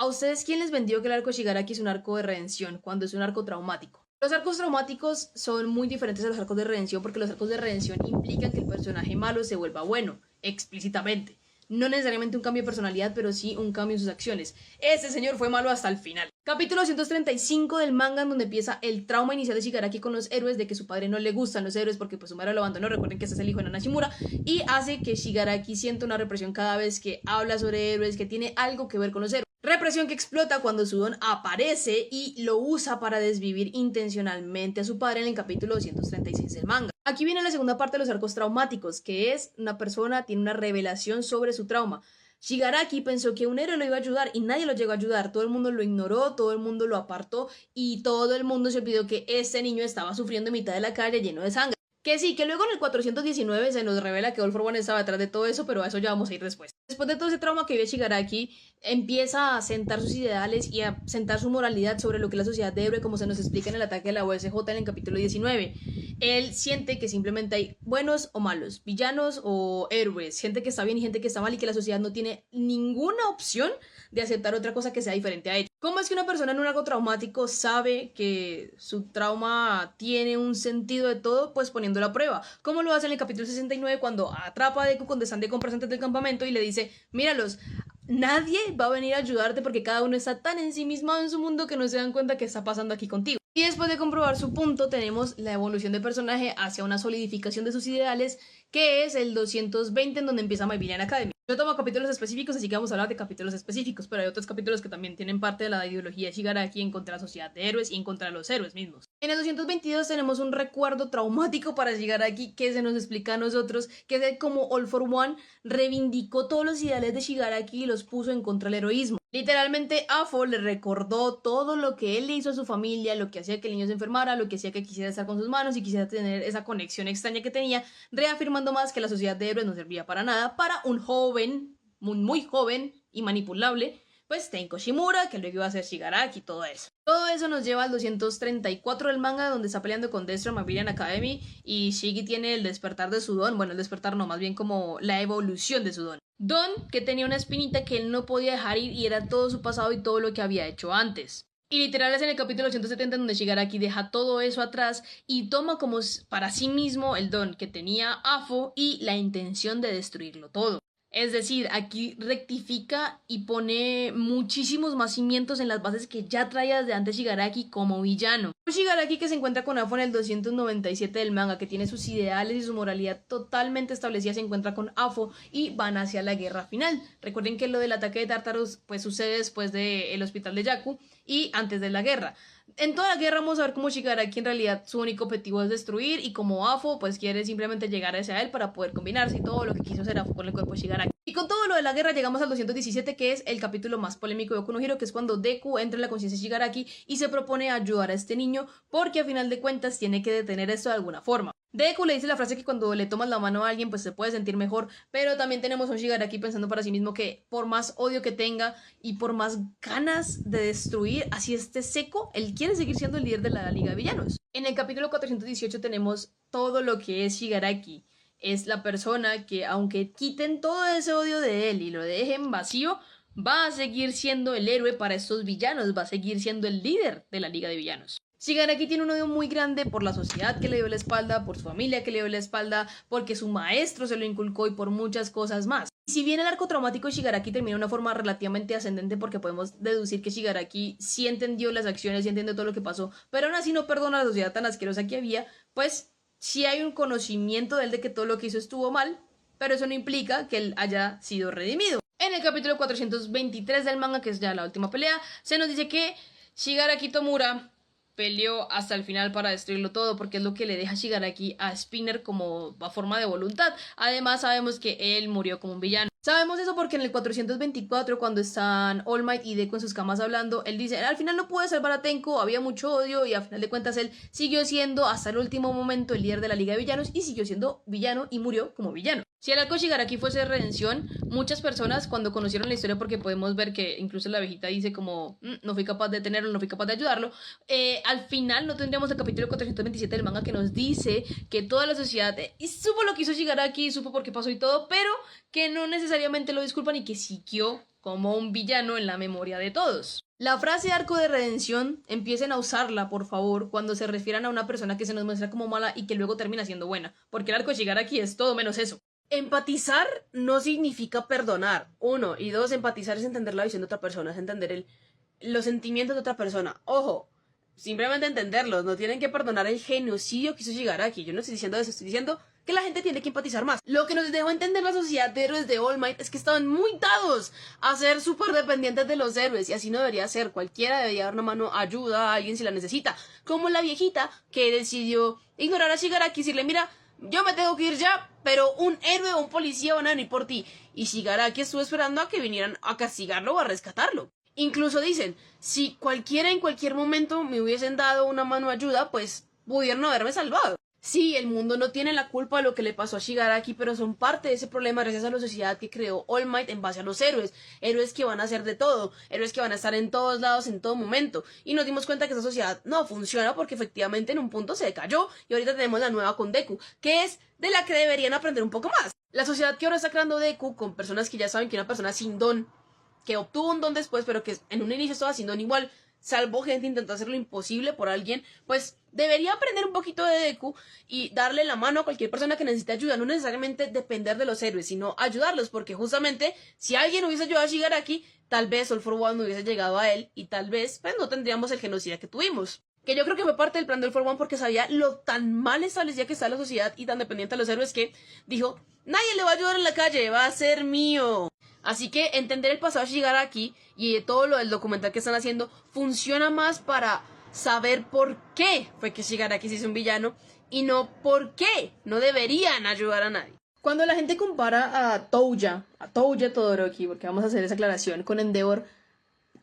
¿A ustedes quién les vendió que el arco Shigaraki es un arco de redención cuando es un arco traumático? Los arcos traumáticos son muy diferentes a los arcos de redención porque los arcos de redención implican que el personaje malo se vuelva bueno, explícitamente. No necesariamente un cambio de personalidad, pero sí un cambio en sus acciones. Este señor fue malo hasta el final. Capítulo 235 del manga, en donde empieza el trauma inicial de Shigaraki con los héroes, de que su padre no le gustan los héroes porque pues su madre lo abandonó. Recuerden que este es el hijo de Nana Shimura, y hace que Shigaraki sienta una represión cada vez que habla sobre héroes, que tiene algo que ver con los héroes. Represión que explota cuando su don aparece y lo usa para desvivir intencionalmente a su padre en el capítulo 236 del manga. Aquí viene la segunda parte de los arcos traumáticos, que es una persona tiene una revelación sobre su trauma. Shigaraki pensó que un héroe lo iba a ayudar y nadie lo llegó a ayudar. Todo el mundo lo ignoró, todo el mundo lo apartó y todo el mundo se olvidó que este niño estaba sufriendo en mitad de la calle lleno de sangre. Que sí, que luego en el 419 se nos revela que All for One estaba detrás de todo eso, pero a eso ya vamos a ir después. Después de todo ese trauma que vive Shigaraki, empieza a sentar sus ideales y a sentar su moralidad sobre lo que es la sociedad de héroe, como se nos explica en el ataque de la OSJ en el capítulo 19. Él siente que simplemente hay buenos o malos, villanos o héroes, gente que está bien y gente que está mal, y que la sociedad no tiene ninguna opción de aceptar otra cosa que sea diferente a ello. ¿Cómo es que una persona en un algo traumático sabe que su trauma tiene un sentido de todo? Pues poniéndolo a prueba. ¿Cómo lo hace en el capítulo 69 cuando atrapa a Deku cuando están de compras antes del campamento y le dice, míralos, nadie va a venir a ayudarte porque cada uno está tan ensimismado en su mundo que no se dan cuenta que está pasando aquí contigo? Y después de comprobar su punto, tenemos la evolución del personaje hacia una solidificación de sus ideales, que es el 220, en donde empieza My Villain Academy. Yo tomo capítulos específicos, así que vamos a hablar de capítulos específicos, pero hay otros capítulos que también tienen parte de la ideología de Shigaraki en contra de la sociedad de héroes y en contra de los héroes mismos. En el 222 tenemos un recuerdo traumático para Shigaraki que se nos explica a nosotros, que es como All for One reivindicó todos los ideales de Shigaraki y los puso en contra del heroísmo. Literalmente Afo le recordó todo lo que él le hizo a su familia, lo que hacía que el niño se enfermara, lo que hacía que quisiera estar con sus manos y quisiera tener esa conexión extraña que tenía, reafirmando más que la sociedad de héroes no servía para nada para un joven, muy joven y manipulable, pues Tenko Shimura, que luego iba a ser Shigaraki y todo eso. Todo eso nos lleva al 234 del manga, donde está peleando con Destro My Villain Academy y Shigi tiene el despertar de su don. Bueno, el despertar no, más bien como la evolución de su don. Don que tenía una espinita que él no podía dejar ir y era todo su pasado y todo lo que había hecho antes. Y literal es en el capítulo 170 donde Shigaraki deja todo eso atrás y toma como para sí mismo el don que tenía Afo y la intención de destruirlo todo. Es decir, aquí rectifica y pone muchísimos más cimientos en las bases que ya traía desde antes Shigaraki como villano. Shigaraki, que se encuentra con Afo en el 297 del manga, que tiene sus ideales y su moralidad totalmente establecida, se encuentra con Afo y van hacia la guerra final. Recuerden que lo del ataque de Tartarus pues sucede después del hospital de Yaku y antes de la guerra. En toda la guerra vamos a ver cómo Shigaraki en realidad su único objetivo es destruir, y como Afo pues quiere simplemente llegar hacia él para poder combinarse, y todo lo que quiso hacer Afo con el cuerpo de Shigaraki. Y con todo lo de la guerra llegamos al 217, que es el capítulo más polémico de Boku no Hero, que es cuando Deku entra en la conciencia de Shigaraki y se propone ayudar a este niño porque a final de cuentas tiene que detener esto de alguna forma. Deku le dice la frase que cuando le tomas la mano a alguien pues se puede sentir mejor, pero también tenemos a un Shigaraki pensando para sí mismo que por más odio que tenga y por más ganas de destruir, así esté seco, él quiere seguir siendo el líder de la Liga de Villanos. En el capítulo 418 tenemos todo lo que es Shigaraki. Es la persona que, aunque quiten todo ese odio de él y lo dejen vacío, va a seguir siendo el héroe para estos villanos, va a seguir siendo el líder de la Liga de Villanos. Shigaraki tiene un odio muy grande por la sociedad que le dio la espalda, por su familia que le dio la espalda, porque su maestro se lo inculcó y por muchas cosas más. Y si bien el arco traumático de Shigaraki termina de una forma relativamente ascendente, porque podemos deducir que Shigaraki sí entendió las acciones, sí entendió todo lo que pasó, pero aún así no perdona a la sociedad tan asquerosa que había, pues sí hay un conocimiento de él de que todo lo que hizo estuvo mal, pero eso no implica que él haya sido redimido. En el capítulo 423 del manga, que es ya la última pelea, se nos dice que Shigaraki Tomura peleó hasta el final para destruirlo todo, porque es lo que le deja Shigaraki a Spinner como a forma de voluntad. Además sabemos que él murió como un villano. Sabemos eso porque en el 424, cuando están All Might y Deku en sus camas hablando, él dice, al final no pude salvar a Tenko, había mucho odio, y al final de cuentas él siguió siendo hasta el último momento el líder de la Liga de Villanos y siguió siendo villano y murió como villano. Si el arco Shigaraki fuese redención, muchas personas cuando conocieron la historia, porque podemos ver que incluso la viejita dice como no fui capaz de detenerlo, no fui capaz de ayudarlo, al final no tendríamos el capítulo 427 del manga que nos dice que toda la sociedad y supo lo que hizo Shigaraki, supo por qué pasó y todo, pero que no necesariamente lo disculpan y que siguió como un villano en la memoria de todos. La frase arco de redención, empiecen a usarla, por favor, cuando se refieran a una persona que se nos muestra como mala y que luego termina siendo buena, porque el arco de Shigaraki es todo menos eso. Empatizar no significa perdonar, uno, y dos, empatizar es entender la visión de otra persona, es entender los sentimientos de otra persona. Ojo, simplemente entenderlos, no tienen que perdonar el genocidio que hizo Shigaraki. Yo no estoy diciendo eso, estoy diciendo que la gente tiene que empatizar más. Lo que nos dejó entender la sociedad de héroes de All Might es que estaban muy dados a ser súper dependientes de los héroes, y así no debería ser. Cualquiera debería dar una mano, ayuda a alguien si la necesita, como la viejita que decidió ignorar a Shigaraki y decirle, mira, yo me tengo que ir ya, pero un héroe o un policía van a venir por ti. Y Shigaraki estuvo esperando a que vinieran a castigarlo o a rescatarlo. Incluso dicen, si cualquiera en cualquier momento me hubiesen dado una mano de ayuda, pues pudieron haberme salvado. Sí, el mundo no tiene la culpa de lo que le pasó a Shigaraki, pero son parte de ese problema gracias a la sociedad que creó All Might en base a los héroes. Héroes que van a hacer de todo, héroes que van a estar en todos lados en todo momento. Y nos dimos cuenta que esa sociedad no funciona porque efectivamente en un punto se decayó y ahorita tenemos la nueva con Deku, que es de la que deberían aprender un poco más. La sociedad que ahora está creando Deku con personas que ya saben que una persona sin don, que obtuvo un don después, pero que en un inicio estaba sin don igual, salvó gente, intentó hacer lo imposible por alguien, pues debería aprender un poquito de Deku y darle la mano a cualquier persona que necesite ayuda, no necesariamente depender de los héroes, sino ayudarlos, porque justamente si alguien hubiese ayudado a Shigaraki, tal vez All for One no hubiese llegado a él y tal vez pues no tendríamos el genocidio que tuvimos. Que yo creo que fue parte del plan de All for One porque sabía lo tan mal establecida que está la sociedad y tan dependiente de los héroes que dijo, nadie le va a ayudar en la calle, va a ser mío. Así que entender el pasado de Shigaraki y todo lo del documental que están haciendo funciona más para saber por qué fue que Shigaraki se hizo un villano y no por qué no deberían ayudar a nadie. Cuando la gente compara a Touya Todoroki, porque vamos a hacer esa aclaración, con Endeavor,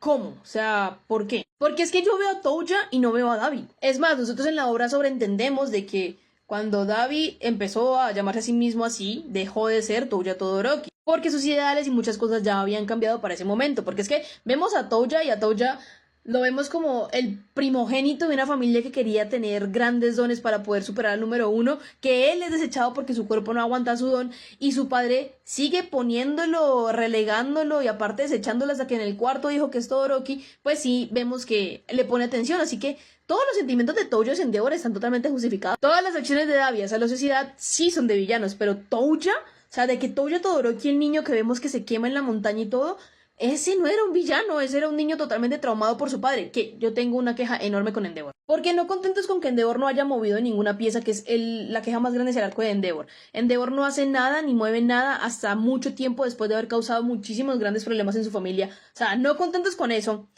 ¿cómo? O sea, ¿por qué? Porque es que yo veo a Touya y no veo a Dabi. Es más, nosotros en la obra sobreentendemos de que cuando Dabi empezó a llamarse a sí mismo así, dejó de ser Touya Todoroki. Porque sus ideales y muchas cosas ya habían cambiado para ese momento. Porque es que vemos a Touya y a Touya lo vemos como el primogénito de una familia que quería tener grandes dones para poder superar al número uno, que él es desechado porque su cuerpo no aguanta su don y su padre sigue poniéndolo, relegándolo y aparte desechándolo hasta que en el cuarto hijo que es Todoroki, pues sí vemos que le pone atención. Así que todos los sentimientos de Touya y Endeavor están totalmente justificados. Todas las acciones de Dabi hacia la sociedad sí son de villanos, pero Touya, o sea, de que Touya Todoroki, el niño que vemos que se quema en la montaña y todo, ese no era un villano, ese era un niño totalmente traumado por su padre, que yo tengo una queja enorme con Endeavor. Porque no contentos con que Endeavor no haya movido ninguna pieza, que es la queja más grande es el arco de Endeavor. Endeavor no hace nada ni mueve nada hasta mucho tiempo después de haber causado muchísimos grandes problemas en su familia. O sea, no contentos con eso,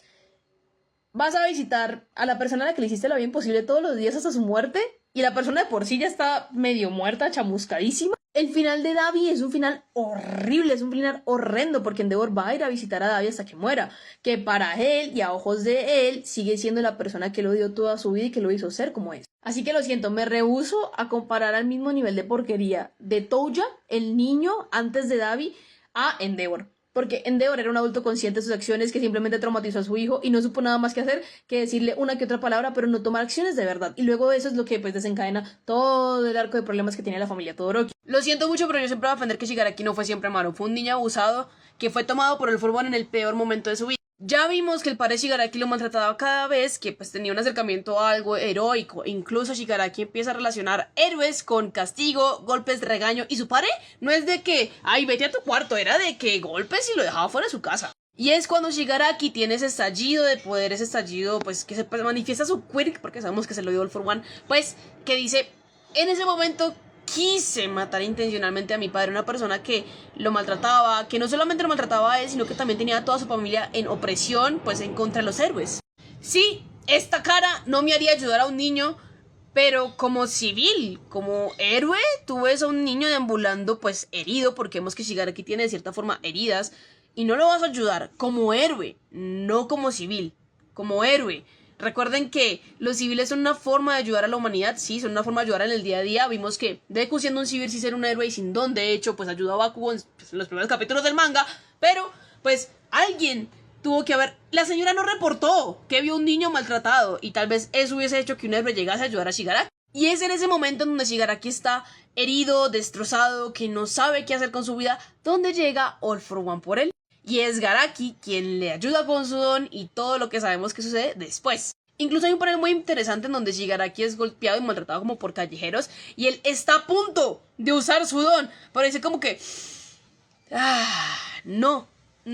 vas a visitar a la persona a la que le hiciste la vida imposible todos los días hasta su muerte y la persona de por sí ya está medio muerta, chamuscadísima. El final de Dabi es un final horrible, es un final horrendo porque Endeavor va a ir a visitar a Dabi hasta que muera, que para él y a ojos de él sigue siendo la persona que lo dio toda su vida y que lo hizo ser como es. Así que lo siento, me rehúso a comparar al mismo nivel de porquería de Touya, el niño antes de Dabi, a Endeavor. Porque Endeavor era un adulto consciente de sus acciones que simplemente traumatizó a su hijo y no supo nada más que hacer que decirle una que otra palabra, pero no tomar acciones de verdad. Y luego eso es lo que pues desencadena todo el arco de problemas que tiene la familia Todoroki. Lo siento mucho, pero yo siempre voy a defender que Shigaraki no fue siempre malo. Fue un niño abusado que fue tomado por el All for One en el peor momento de su vida. Ya vimos que el padre Shigaraki lo maltrataba cada vez que pues tenía un acercamiento a algo heroico. Incluso Shigaraki empieza a relacionar héroes con castigo, golpes, regaño. Y su padre no es de que, ay, vete a tu cuarto, era de que golpes y lo dejaba fuera de su casa. Y es cuando Shigaraki tiene ese estallido de poder, ese estallido pues que se manifiesta su quirk, porque sabemos que se lo dio All for One, pues que dice, en ese momento quise matar intencionalmente a mi padre, una persona que lo maltrataba, que no solamente lo maltrataba a él, sino que también tenía a toda su familia en opresión, pues en contra de los héroes. Sí, esta cara no me haría ayudar a un niño, pero como civil, como héroe, tú ves a un niño deambulando pues herido, porque vemos que Shigaraki tiene de cierta forma heridas, y no lo vas a ayudar como héroe, no como civil, como héroe. Recuerden que los civiles son una forma de ayudar a la humanidad, sí, son una forma de ayudar en el día a día. Vimos que Deku siendo un civil sí ser un héroe y sin don, de hecho, pues ayudó a Bakugo en los primeros capítulos del manga, pero pues alguien tuvo que haber... La señora no reportó que vio un niño maltratado y tal vez eso hubiese hecho que un héroe llegase a ayudar a Shigaraki. Y es en ese momento en donde Shigaraki está herido, destrozado, que no sabe qué hacer con su vida, donde llega All for One por él. y es Garaki quien le ayuda con su don y todo lo que sabemos que sucede después. Incluso hay un panel muy interesante en donde Shigaraki es golpeado y maltratado como por callejeros y él está a punto de usar su don, pero dice como que no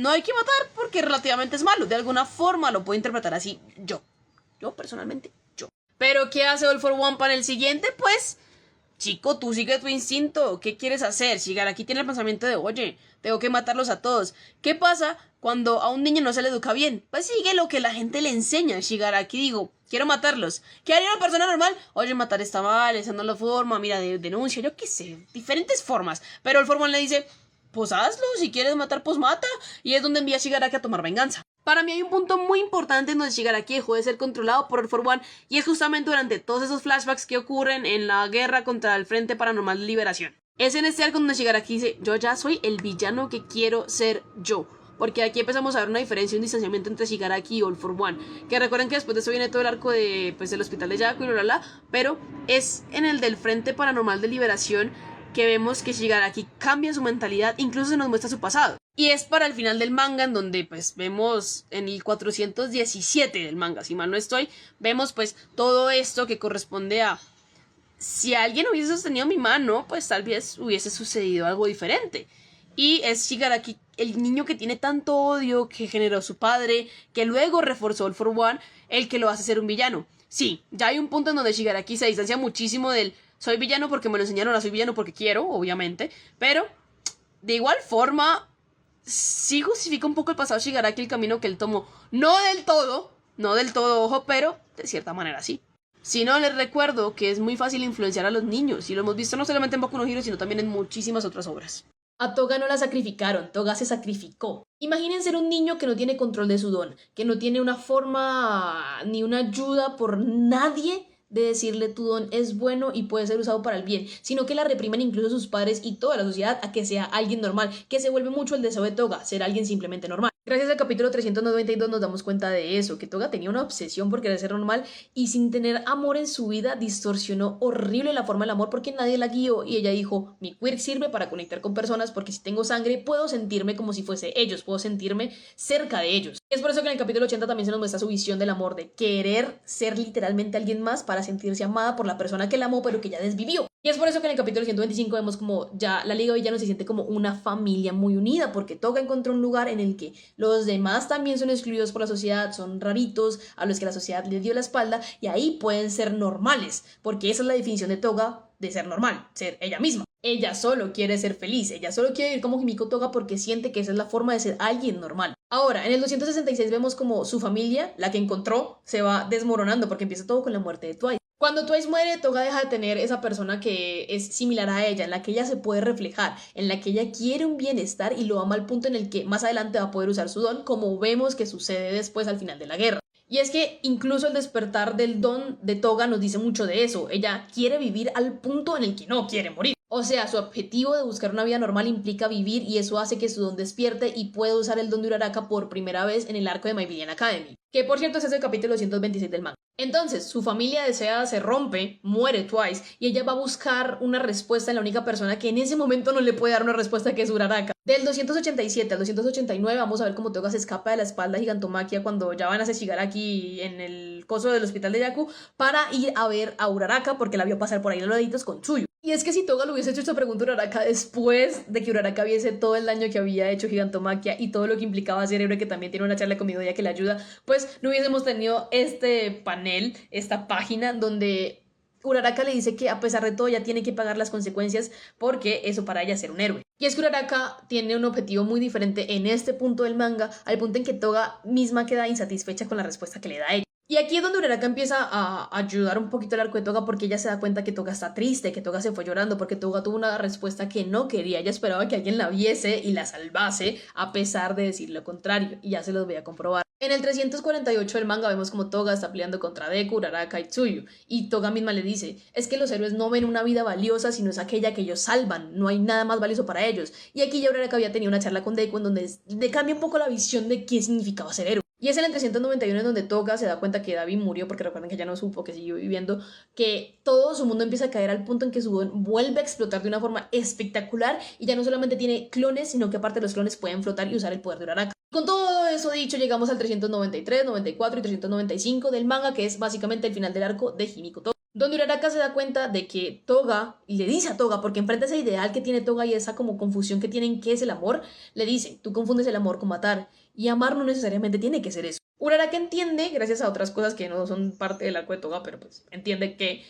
hay que matar porque relativamente es malo, de alguna forma lo puedo interpretar así yo personalmente. Pero ¿qué hace All for One para el siguiente? Pues, chico, tú sigue tu instinto. ¿Qué quieres hacer? Shigaraki tiene el pensamiento de, oye, tengo que matarlos a todos. ¿Qué pasa cuando a un niño no se le educa bien? Pues sigue lo que la gente le enseña. Shigaraki, digo, quiero matarlos. ¿Qué haría una persona normal? Oye, matar está mal, esa no es la forma, mira, denuncia, yo qué sé, diferentes formas. Pero All for One le dice, pues hazlo, si quieres matar, pues mata. Y es donde envía a Shigaraki a tomar venganza. Para mí hay un punto muy importante en donde Shigaraki dejó de ser controlado por All for One y es justamente durante todos esos flashbacks que ocurren en la guerra contra el Frente Paranormal de Liberación. Es en este arco donde Shigaraki dice, yo ya soy el villano que quiero ser yo. Porque aquí empezamos a ver una diferencia y un distanciamiento entre Shigaraki y All for One. Que recuerden que después de eso viene todo el arco de, pues, del hospital de Yaku y pero es en el del Frente Paranormal de Liberación que vemos que Shigaraki cambia su mentalidad, incluso se nos muestra su pasado. Y es para el final del manga en donde pues vemos en el 417 del manga, si mal no estoy, vemos pues todo esto que corresponde a si alguien hubiese sostenido mi mano, pues tal vez hubiese sucedido algo diferente. Y es Shigaraki, el niño que tiene tanto odio que generó su padre, que luego reforzó All for One, el que lo hace ser un villano. Sí, ya hay un punto en donde Shigaraki se distancia muchísimo del soy villano porque me lo enseñaron a soy villano porque quiero, obviamente, pero de igual forma sí justifica un poco el pasado Shigaraki, el camino que él tomó. No del todo, ojo, pero de cierta manera sí. Si no, les recuerdo que es muy fácil influenciar a los niños, y lo hemos visto no solamente en Boku no Hero, sino también en muchísimas otras obras. A Toga no la sacrificaron, Toga se sacrificó. Imaginen ser un niño que no tiene control de su don, que no tiene una forma ni una ayuda por nadie de decirle tu don es bueno y puede ser usado para el bien, sino que la reprimen incluso sus padres y toda la sociedad a que sea alguien normal, que se vuelve mucho el deseo de Toga, ser alguien simplemente normal. Gracias al capítulo 392 nos damos cuenta de eso, que Toga tenía una obsesión por querer ser normal y sin tener amor en su vida distorsionó horrible la forma del amor porque nadie la guió y ella dijo, mi quirk sirve para conectar con personas porque si tengo sangre puedo sentirme como si fuese ellos, puedo sentirme cerca de ellos. Es por eso que en el capítulo 80 también se nos muestra su visión del amor, de querer ser literalmente alguien más para sentirse amada por la persona que la amó pero que ya desvivió. Y es por eso que en el capítulo 125 vemos como ya la Liga Villano se siente como una familia muy unida, porque Toga encontró un lugar en el que los demás también son excluidos por la sociedad, son raritos, a los que la sociedad les dio la espalda, y ahí pueden ser normales, porque esa es la definición de Toga de ser normal, ser ella misma. Ella solo quiere ser feliz, ella solo quiere vivir como Himiko Toga porque siente que esa es la forma de ser alguien normal. Ahora, en el 266 vemos como su familia, la que encontró, se va desmoronando porque empieza todo con la muerte de Twice. Cuando Twice muere, Toga deja de tener esa persona que es similar a ella, en la que ella se puede reflejar, en la que ella quiere un bienestar y lo ama al punto en el que más adelante va a poder usar su don, como vemos que sucede después al final de la guerra. Y es que incluso el despertar del don de Toga nos dice mucho de eso. Ella quiere vivir al punto en el que no quiere morir. O sea, su objetivo de buscar una vida normal implica vivir y eso hace que su don despierte y pueda usar el don de Uraraka por primera vez en el arco de My Villain Academy. Que por cierto ese es el capítulo 226 del manga. Entonces, su familia deseada se rompe, muere Twice y ella va a buscar una respuesta en la única persona que en ese momento no le puede dar una respuesta, que es Uraraka. Del 287 al 289 vamos a ver cómo Toga se escapa de la espalda gigantomaquia cuando ya van a hacer Shigaraki en el coso del hospital de Yaku para ir a ver a Uraraka porque la vio pasar por ahí en los deditos con Tsuyu. Y es que si Toga le hubiese hecho esta pregunta a Uraraka después de que Uraraka viese todo el daño que había hecho Gigantomaquia y todo lo que implicaba ser héroe, que también tiene una charla con Midoriya que le ayuda, pues no hubiésemos tenido este panel, esta página donde Uraraka le dice que a pesar de todo ya tiene que pagar las consecuencias porque eso para ella es ser un héroe. Y es que Uraraka tiene un objetivo muy diferente en este punto del manga, al punto en que Toga misma queda insatisfecha con la respuesta que le da a ella. Y aquí es donde Uraraka empieza a ayudar un poquito al arco de Toga porque ella se da cuenta que Toga está triste, que Toga se fue llorando porque Toga tuvo una respuesta que no quería. Ella esperaba que alguien la viese y la salvase a pesar de decir lo contrario, y ya se los voy a comprobar. En el 348 del manga vemos como Toga está peleando contra Deku, Uraraka y Tsuyu, y Toga misma le dice, es que los héroes no ven una vida valiosa sino es aquella que ellos salvan, no hay nada más valioso para ellos. Y aquí ya Uraraka había tenido una charla con Deku en donde le cambia un poco la visión de qué significaba ser héroe. Y Y es en el 391 en donde Toga se da cuenta que Davi murió, porque recuerden que ya no supo, que siguió viviendo, que todo su mundo empieza a caer al punto en que su don vuelve a explotar de una forma espectacular y ya no solamente tiene clones, sino que aparte los clones pueden flotar y usar el poder de Uraraka. Con todo eso dicho, llegamos al 393, 94 y 395 del manga, que es básicamente el final del arco de Himiko Toga, donde Uraraka se da cuenta de que Toga, y le dice a Toga, porque enfrente a ese ideal que tiene Toga y esa como confusión que tienen qué es el amor, le dice, tú confundes el amor con matar, y amar no necesariamente tiene que ser eso. Uraraka entiende, gracias a otras cosas que no son parte del arco de Toga, pero pues entiende que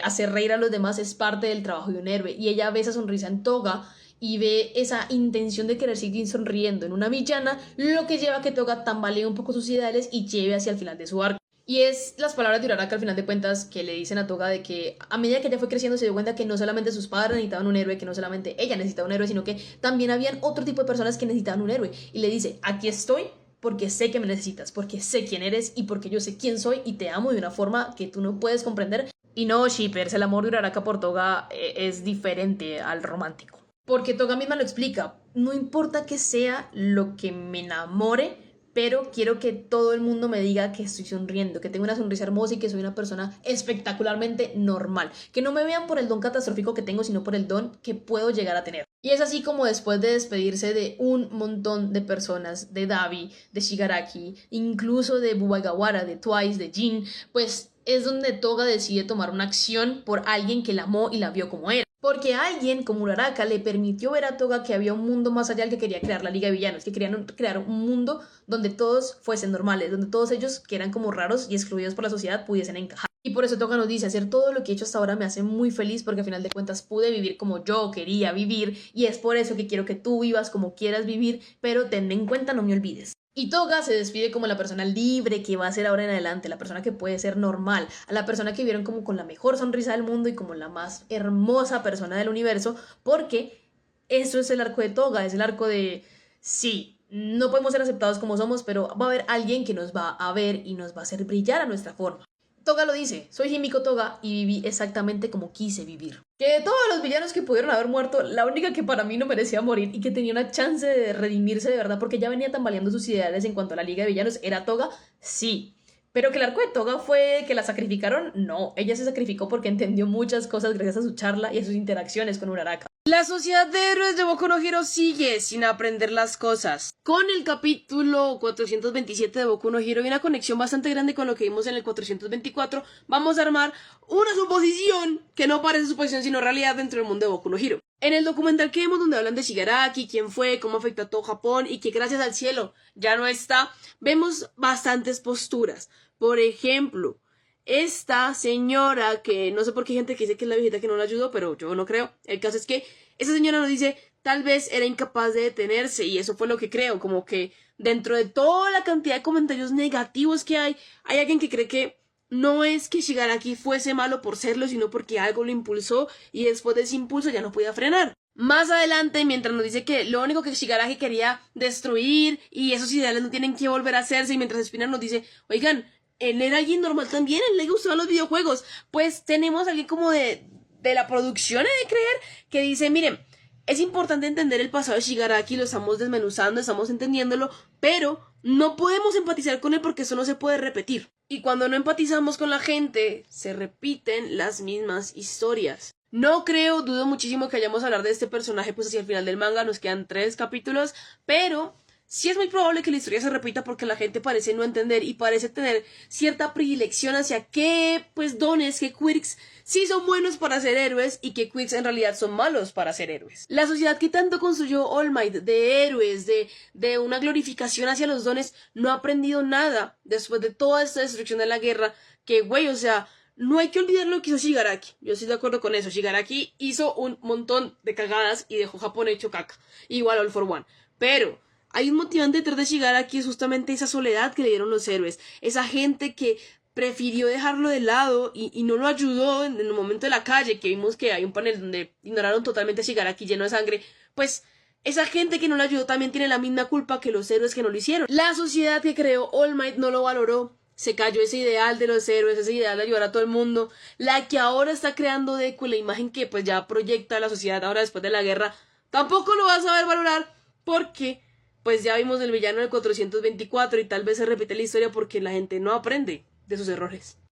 hacer reír a los demás es parte del trabajo de un héroe, y ella ve esa sonrisa en Toga, y ve esa intención de querer seguir sonriendo en una villana, lo que lleva a que Toga tambalee un poco sus ideales y lleve hacia el final de su arco. Y es las palabras de Uraraka al final de cuentas que le dicen a Toga de que a medida que ella fue creciendo se dio cuenta que no solamente sus padres necesitaban un héroe, que no solamente ella necesitaba un héroe, sino que también habían otro tipo de personas que necesitaban un héroe. Y le dice, aquí estoy porque sé que me necesitas, porque sé quién eres y porque yo sé quién soy y te amo de una forma que tú no puedes comprender. Y no, shippers, el amor de Uraraka por Toga es diferente al romántico. Porque Toga misma lo explica, no importa que sea lo que me enamore, pero quiero que todo el mundo me diga que estoy sonriendo, que tengo una sonrisa hermosa y que soy una persona espectacularmente normal. Que no me vean por el don catastrófico que tengo, sino por el don que puedo llegar a tener. Y es así como después de despedirse de un montón de personas, de Davi, de Shigaraki, incluso de Bubagawara, de Twice, de Jin, pues es donde Toga decide tomar una acción por alguien que la amó y la vio como era. Porque alguien como Uraraka le permitió ver a Toga que había un mundo más allá del que quería crear la Liga de Villanos, que querían crear un mundo donde todos fuesen normales, donde todos ellos que eran como raros y excluidos por la sociedad pudiesen encajar. Y por eso Toga nos dice, hacer todo lo que he hecho hasta ahora me hace muy feliz porque al final de cuentas pude vivir como yo quería vivir y es por eso que quiero que tú vivas como quieras vivir, pero ten en cuenta, no me olvides. Y Toga se despide como la persona libre que va a ser ahora en adelante, la persona que puede ser normal, a la persona que vieron como con la mejor sonrisa del mundo y como la más hermosa persona del universo, porque eso es el arco de Toga, es el arco de, sí, no podemos ser aceptados como somos, pero va a haber alguien que nos va a ver y nos va a hacer brillar a nuestra forma. Toga lo dice, soy Himiko Toga y viví exactamente como quise vivir. Que de todos los villanos que pudieron haber muerto, la única que para mí no merecía morir y que tenía una chance de redimirse de verdad porque ya venía tambaleando sus ideales en cuanto a la Liga de Villanos era Toga, sí. Pero que el arco de Toga fue que la sacrificaron, no. Ella se sacrificó porque entendió muchas cosas gracias a su charla y a sus interacciones con Uraraka. La sociedad de héroes de Boku no Hero sigue sin aprender las cosas. Con el capítulo 427 de Boku no Hero y una conexión bastante grande con lo que vimos en el 424, vamos a armar una suposición que no parece suposición sino realidad dentro del mundo de Boku no Hero. En el documental que vemos donde hablan de Shigaraki, quién fue, cómo afectó a todo Japón y que gracias al cielo ya no está, vemos bastantes posturas. Por ejemplo, esta señora, que no sé por qué hay gente que dice que es la viejita que no la ayudó, pero yo no creo. El caso es que esa señora nos dice, tal vez era incapaz de detenerse, y eso fue lo que creo, como que dentro de toda la cantidad de comentarios negativos que hay alguien que cree que no es que Shigaraki fuese malo por serlo, sino porque algo lo impulsó, y después de ese impulso ya no podía frenar. Más adelante, mientras nos dice que lo único que Shigaraki quería destruir, y esos ideales no tienen que volver a hacerse, y mientras Spinner nos dice, oigan, él era alguien normal también, él le gustaban los videojuegos. Pues tenemos alguien como de la producción de creer que dice, miren, es importante entender el pasado de Shigaraki, lo estamos desmenuzando, estamos entendiéndolo, pero no podemos empatizar con él porque eso no se puede repetir. Y cuando no empatizamos con la gente, se repiten las mismas historias. No creo, dudo muchísimo que hayamos a hablar de este personaje pues hacia el final del manga, nos quedan 3 capítulos, pero sí es muy probable que la historia se repita porque la gente parece no entender y parece tener cierta predilección hacia qué, pues, dones, qué quirks sí son buenos para ser héroes y qué quirks en realidad son malos para ser héroes. La sociedad que tanto construyó All Might de héroes, de una glorificación hacia los dones, no ha aprendido nada después de toda esta destrucción de la guerra, que, güey, o sea, no hay que olvidar lo que hizo Shigaraki. Yo estoy de acuerdo con eso. Shigaraki hizo un montón de cagadas y dejó Japón hecho caca. Igual All for One. Pero hay un motivante detrás de Shigaraki, es justamente esa soledad que le dieron los héroes. Esa gente que prefirió dejarlo de lado y no lo ayudó en el momento de la calle, que vimos que hay un panel donde ignoraron totalmente a Shigaraki lleno de sangre. Pues esa gente que no lo ayudó también tiene la misma culpa que los héroes que no lo hicieron. La sociedad que creó All Might no lo valoró. Se cayó ese ideal de los héroes, ese ideal de ayudar a todo el mundo. La que ahora está creando Deku, la imagen que pues ya proyecta la sociedad ahora después de la guerra, tampoco lo va a saber valorar porque pues ya vimos el villano del 424 y tal vez se repite la historia porque la gente no aprende de sus errores.